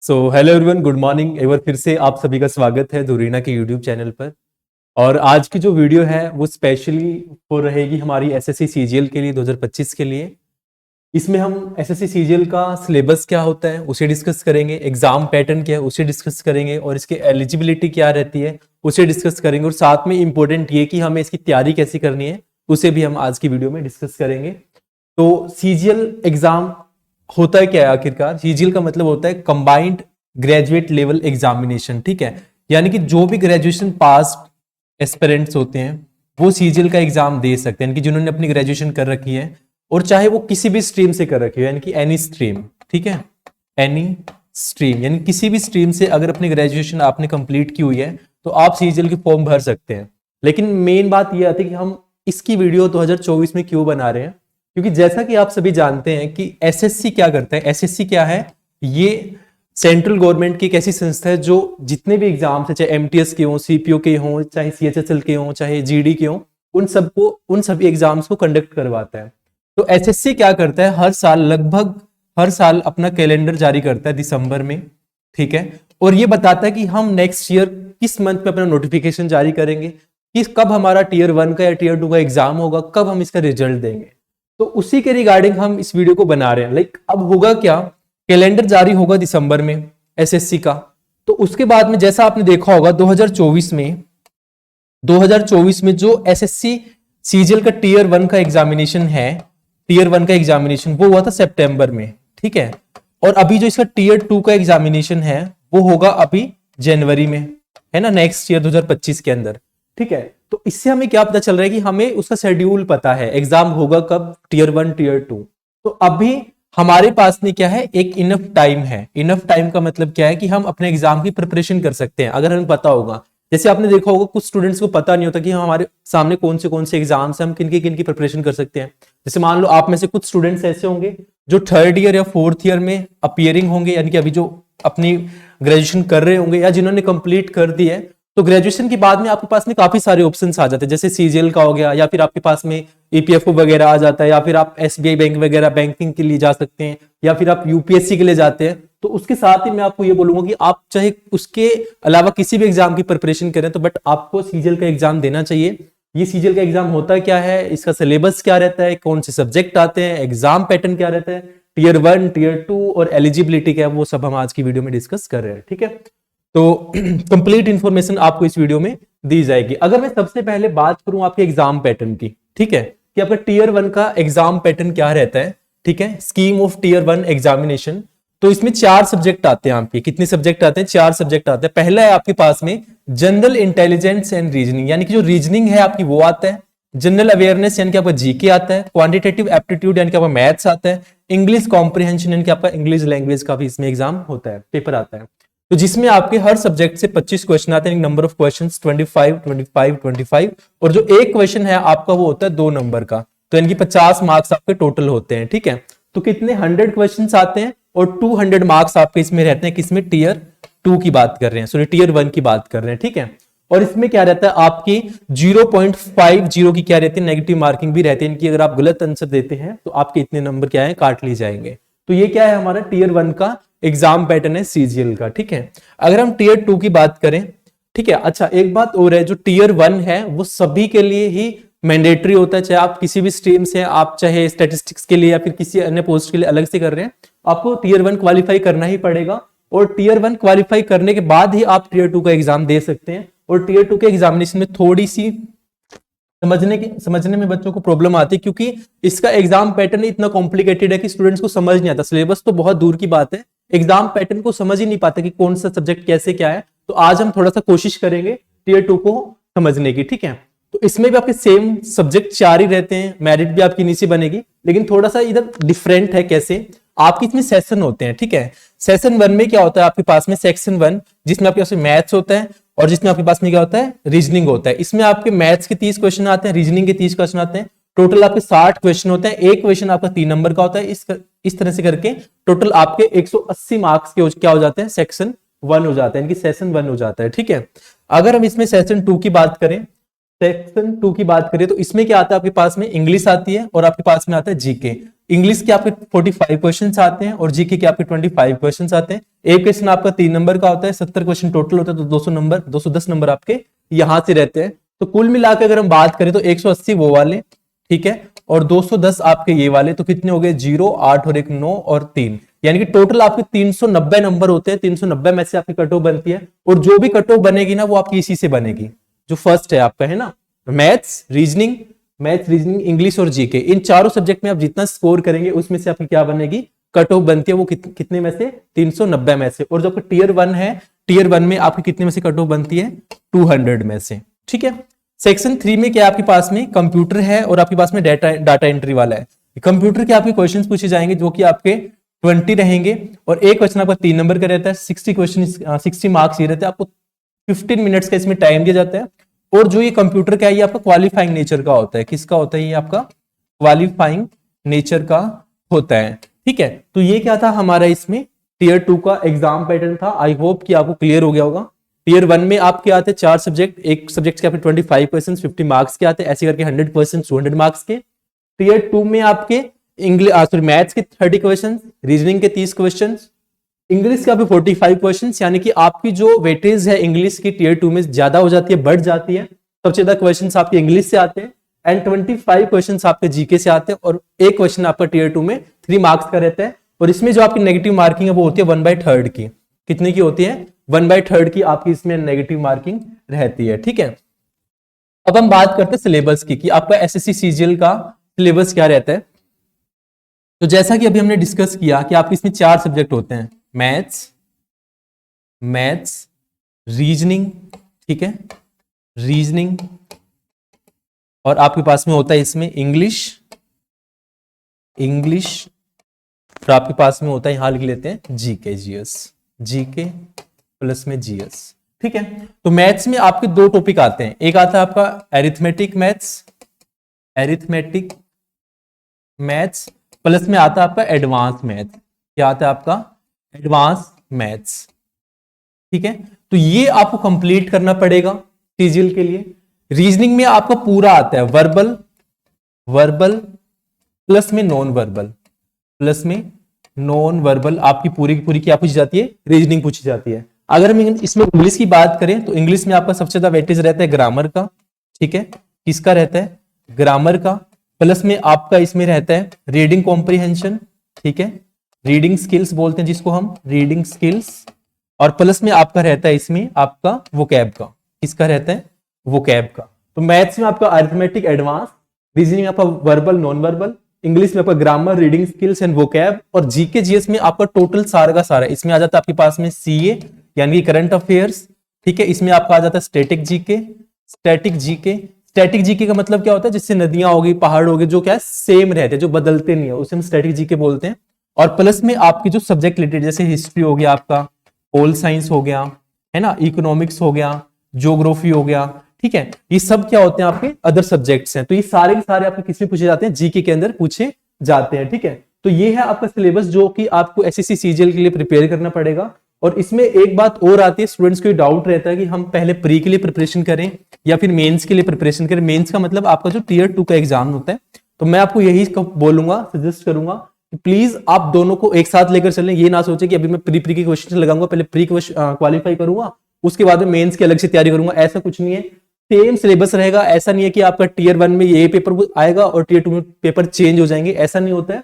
Hello everyone, good morning. एक बार फिर से आप सभी का स्वागत है धुरीना के यूट्यूब चैनल पर। और आज की जो वीडियो है वो स्पेशली हो रहेगी हमारी एसएससी सीजीएल के लिए 2025 के लिए। इसमें हम एसएससी सीजीएल का सिलेबस क्या होता है उसे डिस्कस करेंगे, एग्जाम पैटर्न क्या है उसे डिस्कस करेंगे, और इसकी एलिजिबिलिटी क्या रहती है उसे डिस्कस करेंगे, और साथ में इंपॉर्टेंट ये कि हमें इसकी तैयारी कैसे करनी है उसे भी हम आज की वीडियो में डिस्कस करेंगे। तो सीजीएल एग्जाम होता है क्या है आखिरकार? सीजीएल का मतलब होता है कंबाइंड ग्रेजुएट लेवल एग्जामिनेशन, ठीक है। यानी कि जो भी ग्रेजुएशन पास एस्पिरेंट्स होते हैं वो सीजीएल का एग्जाम दे सकते हैं, यानी कि जिन्होंने अपनी ग्रेजुएशन कर रखी है और चाहे वो किसी भी स्ट्रीम से कर रखी है, यानी कि एनी स्ट्रीम, ठीक है, एनी स्ट्रीम, यानी किसी भी स्ट्रीम से अगर अपनी ग्रेजुएशन आपने कंप्लीट की हुई है तो आप सीजीएल की फॉर्म भर सकते हैं। लेकिन मेन बात यह आती है कि हम इसकी वीडियो 2024 में क्यों बना रहे हैं, क्योंकि जैसा कि आप सभी जानते हैं कि एसएससी क्या करता है। एसएससी क्या है? ये सेंट्रल गवर्नमेंट की एक ऐसी संस्था है जो जितने भी एग्जाम्स है, चाहे एमटीएस के हों, सीपीओ के हों, चाहे सीएचएसएल के हों, चाहे जीडी के हों, उन सभी एग्जाम्स को कंडक्ट करवाता है। तो एसएससी क्या करता है, हर साल लगभग हर साल अपना कैलेंडर जारी करता है दिसंबर में, ठीक है, और ये बताता है कि हम नेक्स्ट ईयर किस मंथ में अपना नोटिफिकेशन जारी करेंगे, कि कब हमारा टीयर 1 का या टीयर 2 का एग्जाम होगा, कब हम इसका रिजल्ट देंगे। तो उसी के रिगार्डिंग हम इस वीडियो को बना रहे हैं। लाइक अब होगा क्या, कैलेंडर जारी होगा दिसंबर में एसएससी का, तो उसके बाद में जैसा आपने देखा होगा 2024 में जो एसएससी सीजीएल का टीयर 1 का एग्जामिनेशन है, टीयर 1 का एग्जामिनेशन वो हुआ था सितंबर में, ठीक है। और अभी जो इसका टीयर 2 का एग्जामिनेशन है वो होगा अभी जनवरी में, है ना, नेक्स्ट ईयर 2025 के अंदर, ठीक है। तो इससे हमें क्या पता चल रहा है कि हमें उसका शेड्यूल पता है, एग्जाम होगा कब, टीयर 1 टीयर 2। तो अभी हमारे पास में क्या है, एक इनफ टाइम है। इनफ टाइम का मतलब क्या है कि हम अपने एग्जाम की प्रिपरेशन कर सकते हैं अगर हमें पता होगा। जैसे आपने देखा होगा कुछ स्टूडेंट्स को पता नहीं होता कि हमारे सामने कौन से एग्जाम्स हैं, हम किन की प्रिपरेशन कर सकते हैं। जैसे मान लो आप में से कुछ स्टूडेंट्स ऐसे होंगे जो थर्ड ईयर या फोर्थ ईयर में अपियरिंग होंगे, यानी कि अभी जो अपनी ग्रेजुएशन कर रहे होंगे या जिन्होंने कंप्लीट कर दी है। तो ग्रेजुएशन के बाद में आपके पास में काफी सारे ऑप्शंस आ जाते हैं, जैसे सीजीएल का हो गया, या फिर आपके पास में ईपीएफओ वगैरह आ जाता है, या फिर आप एसबीआई बैंक वगैरह बैंकिंग के लिए जा सकते हैं, या फिर आप यूपीएससी के लिए जाते हैं। तो उसके साथ ही मैं आपको ये बोलूंगा कि आप चाहे उसके अलावा किसी भी एग्जाम की प्रिपरेशन करें तो बट आपको सीजीएल का एग्जाम देना चाहिए। ये सीजीएल का एग्जाम होता क्या है, इसका सिलेबस क्या रहता है, कौन से सब्जेक्ट आते हैं, एग्जाम पैटर्न क्या रहता है, टीयर 1 टीयर 2 और एलिजिबिलिटी क्या है, वो सब हम आज की वीडियो में डिस्कस कर रहे हैं, ठीक है। तो कंप्लीट इंफॉर्मेशन आपको इस वीडियो में दी जाएगी। अगर मैं सबसे पहले बात करूं आपके एग्जाम पैटर्न की, ठीक है, कि आपका टीयर 1 का एग्जाम पैटर्न क्या रहता है, ठीक है, स्कीम ऑफ टीयर 1 एग्जामिनेशन। तो इसमें 4 सब्जेक्ट आते हैं आपके। कितने सब्जेक्ट आते हैं? 4 सब्जेक्ट आते हैं। पहला है आपके पास में जनरल इंटेलिजेंस एंड रीजनिंग, यानी कि जो रीजनिंग है आपकी वो आता है। जनरल अवेयरनेस यानी कि आपका जीके आता है। क्वांटिटेटिव एप्टीट्यूड यानी कि आपका मैथ्स आता है। इंग्लिश कॉम्प्रिहेंशन यानी कि आपका इंग्लिश लैंग्वेज का भी इसमें एग्जाम होता है, पेपर आता है। तो जिसमें आपके हर सब्जेक्ट से 25 क्वेश्चन आते हैं, नंबर ऑफ क्वेश्चंस 25 25 25, और जो एक क्वेश्चन है आपका वो होता है 2 नंबर का। तो यानी कि 50 मार्क्स आपके टोटल होते हैं, ठीक है। तो कितने 100 क्वेश्चंस आते हैं और 200 मार्क्स आपके इसमें रहते हैं। किसमें? टीयर 2 की बात कर रहे हैं, सॉरी टीयर 1 की बात कर रहे हैं, ठीक है। और इसमें क्या रहता है, आपकी 0.50 की क्या रहती है, नेगेटिव मार्किंग भी रहती है, इनकी अगर आप गलत आंसर देते हैं तो आपके इतने नंबर क्या है, काट लिए जाएंगे। तो ये क्या है, हमारा टीयर 1 का एग्जाम पैटर्न है सीजीएल का, ठीक है। अगर हम टीयर 2 की बात करें, ठीक है, अच्छा एक बात और है, जो टीयर 1 है वो सभी के लिए ही मैंडेटरी होता है, चाहे आप किसी भी स्ट्रीम से, आप चाहे स्टैटिस्टिक्स के लिए या फिर किसी अन्य पोस्ट के लिए अलग से कर रहे हैं, आपको टीयर 1 क्वालिफाई करना ही पड़ेगा। और टीयर 1 क्वालिफाई करने के बाद ही आप टीयर 2 का एग्जाम दे सकते हैं। और टीयर 2 के एग्जामिनेशन में थोड़ी सी समझने में बच्चों को प्रॉब्लम आती है, क्योंकि इसका एग्जाम पैटर्न इतना कॉम्प्लिकेटेड है कि स्टूडेंट्स को समझ नहीं आता। सिलेबस तो बहुत दूर की बात है, एग्जाम पैटर्न को समझ ही नहीं पाते कि कौन सा सब्जेक्ट कैसे क्या है। तो आज हम थोड़ा सा कोशिश करेंगे टीयर 2 को समझने की, ठीक है। तो इसमें भी आपके सेम सब्जेक्ट 4 ही रहते हैं, मेरिट भी आपकी नीचे बनेगी, लेकिन थोड़ा सा इधर डिफरेंट है। कैसे? आपके इसमें सेशन होते हैं, ठीक है। सेशन 1 में क्या होता है आपके पास में, सेक्शन 1 जिसमें आपके पास में मैथ्स होता है, और जिसमें आपके पास में क्या होता है, रीजनिंग होता है। इसमें आपके मैथ्स के 30 क्वेश्चन आते हैं, रीजनिंग के 30 क्वेश्चन आते हैं। टोटल आपके 60 क्वेश्चन होते हैं। एक क्वेश्चन आपका 3 नंबर का होता है। इस तरह से करके टोटल आपके 180 मार्क्स के क्या हो जाते हैं, सेक्शन 1 हो जाता है, इनकी सेशन 1 हो जाता है, ठीक है। अगर हम इसमें सेशन 2 की बात करें सेक्शन 2 की बात करें तो इसमें क्या आता है आपके पास में इंग्लिश आती है और आपके पास में आता है जीके। इंग्लिश के आपके 45 क्वेश्चंस आते हैं और जीके के आपके 25 क्वेश्चंस आते हैं। एक क्वेश्चन आपका 3 नंबर का होता है, 70 क्वेश्चन टोटल होता है, तो 210 नंबर आपके यहां से रहते हैं। तो कुल मिलाकर अगर हम बात करें तो 180 वो वाले, ठीक है, और 210 आपके ये वाले, तो कितने हो गए 0, 8 और 1 9 और 3, यानी कि टोटल आपके 390 नंबर होते हैं। 390 में से आपकी कट ऑफ बनती है और जो भी कट ऑफ बनेगी ना वो आपकी इसी से बनेगी, जो फर्स्ट है आपका, है ना, मैथ्स रीजनिंग, इंग्लिश और जीके, इन चारों सब्जेक्ट में आप जितना स्कोर करेंगे उसमें से आपकी क्या बनेगी, कट ऑफ बनती है। वो कितने में से, 390 में से। और जो आपका टीयर 1 है, टीयर 1 में आपकी कितने में से कट ऑफ बनती है, 200 में से, ठीक है। सेक्शन 3 में क्या आपके पास में कंप्यूटर है और आपके पास में डाटा एंट्री वाला है। कंप्यूटर के आपके क्वेश्चंस पूछे जाएंगे जो कि आपके 20 रहेंगे और एक क्वेश्चन आपका 3 नंबर का रहता है। 60 क्वेश्चन, 60 मार्क्स ये रहते हैं। आपको 15 मिनट्स का इसमें टाइम दिया जाता है। और जो ये कंप्यूटर का है ये आपका क्वालिफाइंग नेचर का होता है। किसका होता है, ये आपका क्वालिफाइंग नेचर का होता है, ठीक है। तो ये क्या था हमारा इसमें टीयर 2 का एग्जाम पैटर्न था। आई होप कि आपको क्लियर हो गया होगा। टीयर 1 में आपके आते हैं 4 सब्जेक्ट, एक सब्जेक्ट के आपके 25 क्वेश्चन 50 मार्क्स के आते हैं, ऐसे करके 100 क्वेश्चन 200 मार्क्स के। टीयर 2 में आपके मैथ्स के 30 क्वेश्चन, रीजनिंग के 30 क्वेश्चन, इंग्लिश के आपके 45 क्वेश्चन, यानी कि आपकी जो वेटेज है इंग्लिश की टीयर 2 में ज्यादा हो जाती है, बढ़ जाती है। सबसे ज्यादा क्वेश्चन आपके इंग्लिश से आते हैं एंड 25 क्वेश्चन आपके जीके से आते हैं और एक क्वेश्चन आपका टीयर 2 में 3 मार्क्स का रहता है। और इसमें जो आपकी नेगेटिव मार्किंग है वो होती है 1/3 की। कितने की होती है, 1/3 की आपकी इसमें नेगेटिव मार्किंग रहती है, ठीक है। अब हम बात करते हैं सिलेबस की, कि आपका एसएससी सीजीएल का सिलेबस क्या रहता है। तो जैसा कि अभी हमने डिस्कस किया कि आपके इसमें 4 सब्जेक्ट होते हैं, मैथ्स, रीजनिंग, ठीक है, रीजनिंग, और आपके पास में होता है इसमें इंग्लिश, और आपके पास में होता है, यहां लिख लेते हैं जीके जीएस, जीके प्लस में जीएस, ठीक है। तो मैथ्स में आपके 2 टॉपिक आते हैं। एक आता है आपका एरिथमेटिक मैथ्स, प्लस में आता है आपका एडवांस मैथ्स। क्या आता है आपका, एडवांस मैथ्स, ठीक है। तो ये आपको कंप्लीट करना पड़ेगा सीजीएल के लिए। रीजनिंग में आपका पूरा आता है वर्बल प्लस में नॉन वर्बल, आपकी पूरी की पूरी क्या पूछी जाती है, रीजनिंग पूछी जाती है। अगर हम इसमें इंग्लिश की बात करें तो इंग्लिश में आपका सबसे ज्यादा वेटेज रहता है ग्रामर का, ठीक है। किसका रहता है, ग्रामर का। प्लस में आपका इसमें रहता है रीडिंग कॉम्प्रिहेंशन, ठीक है, रीडिंग स्किल्स बोलते हैं जिसको हम, रीडिंग स्किल्स। और प्लस में आपका रहता है इसमें आपका वोकैब का। किसका रहता है, वोकैब का। तो मैथ्स में आपका अरिथमेटिक एडवांस, रीजनिंग में आपका वर्बल नॉन वर्बल, इंग्लिश में आपका grammar reading skills and vocab, और जीके जीएस में आपका टोटल सारा का सारा इसमें आ जाता है आपके पास में सीए यानी कि करंट अफेयर्स, ठीक है। इसमें आपका आ जाता है स्टैटिक जीके का मतलब क्या होता है, जिससे नदियां होगी, पहाड़ होगी, जो क्या है सेम रहते हैं, जो बदलते नहीं है, उसे हम स्टैटिक जीके बोलते हैं। और प्लस में आपकी जो सब्जेक्ट रिलेटेड, जैसे हिस्ट्री हो गया आपका, पोल साइंस हो गया, है ना, इकोनॉमिक्स हो गया, ज्योग्राफी हो गया, ठीक है, ये सब क्या होते हैं आपके अदर सब्जेक्ट्स हैं। तो ये सारे के सारे आपके किसमें पूछे जाते हैं, जीके के अंदर पूछे जाते हैं, ठीक है। तो ये है आपका सिलेबस जो कि आपको एसएससी सीजीएल के लिए प्रिपेयर करना पड़ेगा। और इसमें एक बात और आती है, स्टूडेंट्स को डाउट रहता है कि हम पहले प्री के लिए प्रिपरेशन करें या फिर मेंस के लिए प्रिपरेशन करें। मेंस का मतलब आपका जो टीयर 2 का एग्जाम होता है। तो मैं आपको यही बोलूंगा, सजेस्ट करूंगा कि प्लीज आप दोनों को एक साथ लेकर चलें। ये ना सोचे कि अभी मैं प्री के क्वेश्चन लगाऊंगा, पहले प्री क्वालिफाई करूंगा, उसके बाद में मेंस की अलग से तैयारी करूंगा, ऐसा कुछ नहीं है। सेम सिलेबस रहेगा। ऐसा नहीं है कि आपका टीयर 1 में ये पेपर आएगा और टीयर 2 में पेपर चेंज हो जाएंगे, ऐसा नहीं होता है।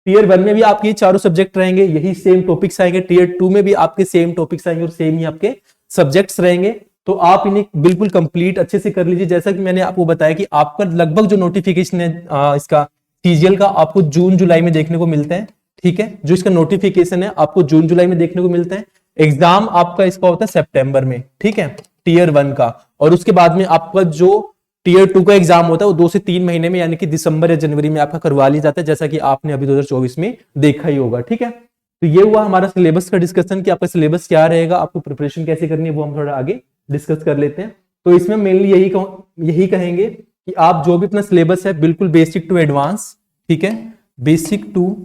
टीयर 1 में भी आपके 4 सब्जेक्ट रहेंगे, यही सेम टॉपिक्स आएंगे। टीयर 2 में भी आपके सेम टॉपिक्स आएंगे और सेम ही आपके सब्जेक्ट्स रहेंगे। तो आप इन्हें बिल्कुल कंप्लीट अच्छे से कर लीजिए। जैसा कि मैंने आपको बताया कि आपका लगभग जो नोटिफिकेशन है इसका सीजीएल का, आपको जून जुलाई में देखने को मिलता है, ठीक है। जो इसका नोटिफिकेशन है आपको जून जुलाई में देखने को मिलता है। एग्जाम आपका इसका होता है सितंबर में, ठीक है, टीयर 1 का। और उसके बाद में आपका जो टीयर 2 का एग्जाम होता है वो 2 से 3 महीने में, यानी कि दिसंबर या जनवरी में आपका करवा लिया जाता है, जैसा कि आपने अभी 2024 में देखा ही होगा, ठीक है। तो ये हुआ हमारा सिलेबस का डिस्कशन कि आपका सिलेबस क्या रहेगा, आपको प्रिपरेशन कैसे करनी है, वो हम थोड़ा आगे डिस्कस कर लेते हैं। तो इसमें मेनली यही कहेंगे कि आप जो भी अपना सिलेबस है बिल्कुल बेसिक टू एडवांस, ठीक है, बेसिक टू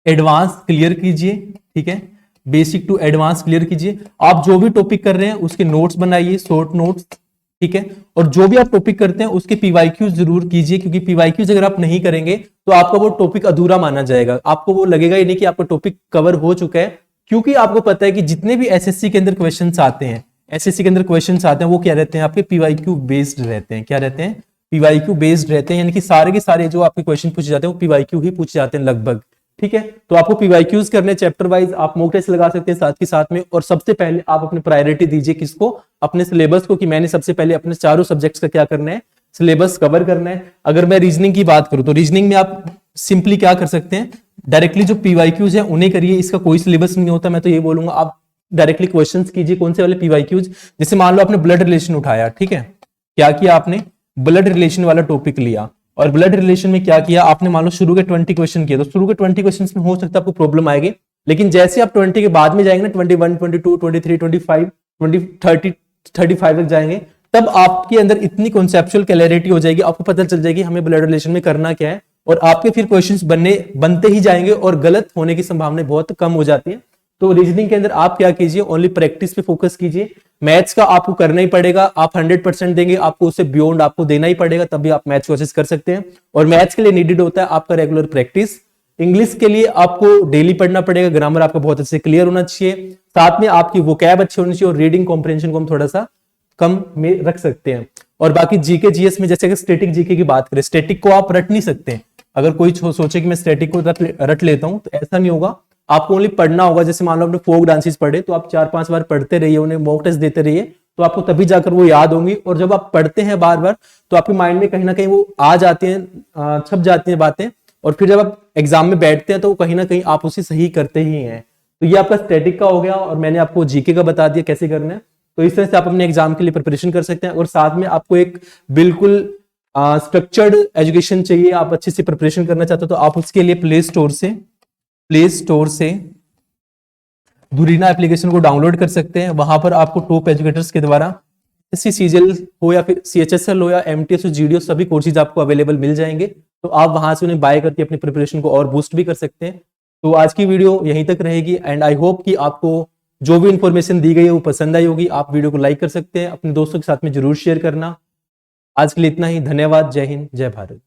एडवांस क्लियर कीजिए, ठीक है, बेसिक टू एडवांस क्लियर कीजिए। आप जो भी टॉपिक कर रहे हैं उसके नोट्स बनाइए, शॉर्ट नोट्स, ठीक है। और जो भी आप टॉपिक करते हैं उसके पीवाईक्यू जरूर कीजिए, क्योंकि पीवाईक्यूज अगर आप नहीं करेंगे तो आपका वो टॉपिक अधूरा माना जाएगा, आपको वो लगेगा ही नहीं कि आपका टॉपिक कवर हो चुका है। क्योंकि आपको पता है कि जितने भी एसएससी के अंदर क्वेश्चंस आते हैं, एसएससी के अंदर क्वेश्चंस आते हैं वो क्या रहते हैं, आपके पीवाईक्यू बेस्ड रहते हैं। क्या रहते हैं? पीवाईक्यू बेस्ड रहते हैं, यानी कि सारे के सारे जो आपके क्वेश्चन पूछे जाते हैं वो पीवाईक्यू ही पूछे जाते हैं लगभग। ठीक है, तो आपको पीवाईक्यूज करने चैप्टर वाइज, आप मॉक टेस्ट लगा सकते हैं साथ के साथ में। और सबसे पहले आप अपनी प्रायोरिटी दीजिए किसको? अपने सिलेबस को, कि मैंने सबसे पहले अपने चारों सब्जेक्ट्स का क्या करना है, सिलेबस कवर करना है। अगर मैं रीजनिंग की बात करूं तो रीजनिंग में आप सिंपली क्या कर सकते हैं, डायरेक्टली जो पीवाईक्यूज है उन्हें करिए, इसका कोई सिलेबस नहीं होता। मैं तो ये बोलूंगा आप डायरेक्टली क्वेश्चंस कीजिए। कौन से वाले? पीवाईक्यूज। जैसे मान लो आपने ब्लड रिलेशन उठाया, ठीक है, क्या किया आपने? ब्लड रिलेशन वाला टॉपिक लिया, और ब्लड रिलेशन में क्या किया आपने? मान लो शुरू के 20 क्वेश्चन किए, तो शुरू के 20 क्वेश्चन में हो सकता है आपको प्रॉब्लम आएगी, लेकिन जैसे आप 20 के बाद में जाएंगे ना, 21, 22, 23, 25, 20, 30, 35 तक जाएंगे, तब आपके अंदर इतनी कॉन्सेप्चुअल क्लैरिटी हो जाएगी, आपको पता चल जाएगी हमें ब्लड रिलेशन में करना क्या है, और आपके फिर क्वेश्चंस बनते ही जाएंगे और गलत होने की संभावना बहुत कम हो जाती है। तो रीजनिंग के अंदर आप क्या कीजिए, ओनली प्रैक्टिस पे फोकस कीजिए। मैथ्स का आपको करना ही पड़ेगा, आप 100% देंगे, आपको उससे बियॉन्ड आपको देना ही पड़ेगा, तभी आप मैथ्स कोशिश कर सकते हैं। और मैथ्स के लिए नीडेड होता है आपका रेगुलर प्रैक्टिस। इंग्लिश के लिए आपको डेली पढ़ना पड़ेगा, ग्रामर आपका बहुत अच्छे से क्लियर होना चाहिए, साथ में आपकी वोकैब अच्छी होनी चाहिए, और रीडिंग कॉम्प्रिहेंशन को हम थोड़ा सा कम में रख सकते हैं। और बाकी जीके जीएस में, जैसे स्टैटिक जीके की बात करें, स्टैटिक को आप रट नहीं सकते। अगर कोई सोचे कि मैं स्टैटिक को रट लेता हूं, तो ऐसा नहीं होगा, आपको ओनली पढ़ना होगा। जैसे मान लो आपने फोक डांसेस पढ़े, तो आप 4-5 बार पढ़ते रहिए, उन्हें मॉक टेस्ट देते रहिए, तो आपको तभी जाकर वो याद होंगी। और जब आप पढ़ते हैं बार बार, तो आपके माइंड में कहीं ना कहीं वो आ जाती हैं, छप जाती हैं बातें, और फिर जब आप एग्जाम में बैठते हैं तो कहीं ना कहीं आप उसे सही करते ही हैं। तो ये आपका स्टैटिक का हो गया, और मैंने आपको जीके का बता दिया कैसे करना है। तो इस तरह से आप अपने एग्जाम के लिए प्रिपरेशन कर सकते हैं। और साथ में आपको एक बिल्कुल स्ट्रक्चर्ड एजुकेशन चाहिए, आप अच्छे से प्रिपरेशन करना चाहते हो, तो आप उसके लिए प्ले स्टोर से धुरीना एप्लीकेशन को डाउनलोड कर सकते हैं। वहां पर आपको टॉप एजुकेटर्स के द्वारा सीजीएल हो या फिर सीएचएसएल हो या एमटीएस हो, जीडीओ, सभी कोर्सेज आपको अवेलेबल मिल जाएंगे। तो आप वहां से उन्हें बाय करके अपनी प्रिपरेशन को और बूस्ट भी कर सकते हैं। तो आज की वीडियो यहीं तक रहेगी, एंड आई होप कि आपको जो भी इंफॉर्मेशन दी गई है वो पसंद आई होगी। आप वीडियो को लाइक कर सकते हैं, अपने दोस्तों के साथ में जरूर शेयर करना। आज के लिए इतना ही, धन्यवाद, जय हिंद, जय भारत।